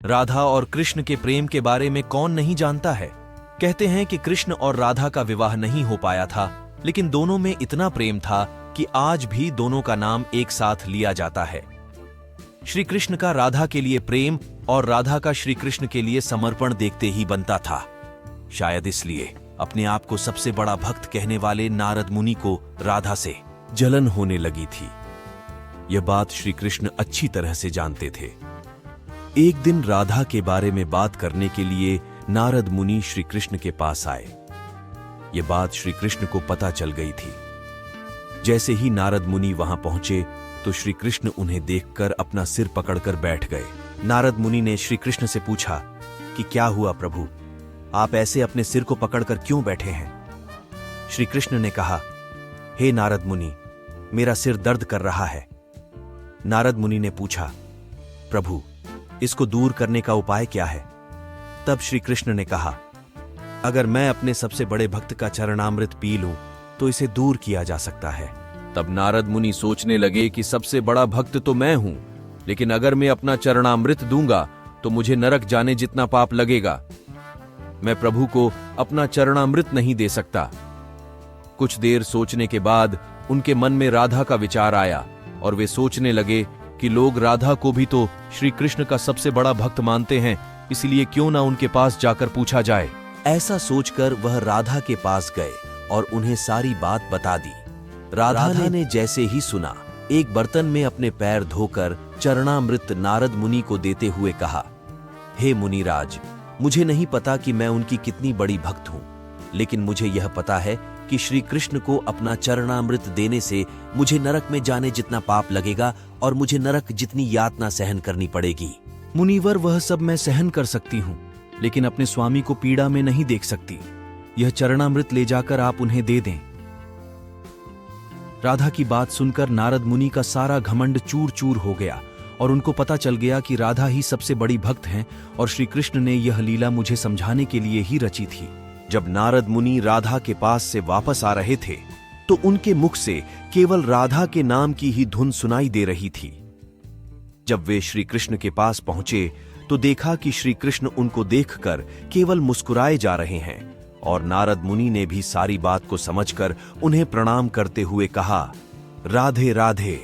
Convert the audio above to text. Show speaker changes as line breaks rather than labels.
राधा और कृष्ण के प्रेम के बारे में कौन नहीं जानता है। कहते हैं कि कृष्ण और राधा का विवाह नहीं हो पाया था, लेकिन दोनों में इतना प्रेम था कि आज भी दोनों का नाम एक साथ लिया जाता है। श्री कृष्ण का राधा के लिए प्रेम और राधा का श्री कृष्ण के लिए समर्पण देखते ही बनता था। शायद इसलिए अपने आप को सबसे बड़ा भक्त कहने वाले नारद मुनि को राधा से जलन होने लगी थी। यह बात श्री कृष्ण अच्छी तरह से जानते थे। एक दिन राधा के बारे में बात करने के लिए नारद मुनि श्री कृष्ण के पास आए। यह बात श्री कृष्ण को पता चल गई थी। जैसे ही नारद मुनि वहां पहुंचे तो श्री कृष्ण उन्हें देखकर अपना सिर पकड़कर बैठ गए। नारद मुनि ने श्री कृष्ण से पूछा कि क्या हुआ प्रभु, आप ऐसे अपने सिर को पकड़कर क्यों बैठे हैं? श्री कृष्ण ने कहा, हे नारद मुनि, मेरा सिर दर्द कर रहा है। नारद मुनि ने पूछा, प्रभु, इसको दूर करने का उपाय क्या है? तब श्री कृष्ण ने कहा, अगर मैं अपने सबसे बड़े भक्त का चरणामृत पी लूं तो इसे दूर किया जा सकता है। तब नारद मुनि सोचने लगे कि सबसे बड़ा भक्त तो मैं हूं, लेकिन अगर मैं अपना चरणामृत दूंगा तो मुझे नरक जाने जितना पाप लगेगा। मैं प्रभु को अपना चरणामृत नहीं दे सकता। कुछ देर सोचने के बाद उनके मन में राधा का विचार आया और वे सोचने लगे कि लोग राधा को भी तो श्री कृष्ण का सबसे बड़ा भक्त मानते हैं, इसलिए क्यों ना उनके पास जाकर पूछा जाए। ऐसा सोचकर वह राधा के पास गए और उन्हें सारी बात बता दी। राधा ने जैसे ही सुना, एक बर्तन में अपने पैर धोकर चरणामृत नारद मुनि को देते हुए कहा, हे मुनिराज, मुझे नहीं पता कि मैं उनकी कितनी बड़ी भक्त हूं, लेकिन मुझे यह पता है कि श्री कृष्ण को अपना चरणामृत देने से मुझे नरक में जाने जितना पाप लगेगा और मुझे नरक जितनी यातना सहन करनी पड़ेगी। मुनिवर, वह सब मैं सहन कर सकती हूँ, लेकिन अपने स्वामी को पीड़ा में नहीं देख सकती। यह चरणामृत ले जाकर आप उन्हें दे दें। राधा की बात सुनकर नारद मुनि का सारा घमंड चूर चूर हो गया और उनको पता चल गया कि राधा ही सबसे बड़ी भक्त हैं और श्री कृष्ण ने यह लीला मुझे समझाने के लिए ही रची थी। जब नारद मुनि राधा के पास से वापस आ रहे थे तो उनके मुख से केवल राधा के नाम की ही धुन सुनाई दे रही थी। जब वे श्री कृष्ण के पास पहुंचे तो देखा कि श्री कृष्ण उनको देखकर केवल मुस्कुराए जा रहे हैं और नारद मुनि ने भी सारी बात को समझकर उन्हें प्रणाम करते हुए कहा, राधे राधे।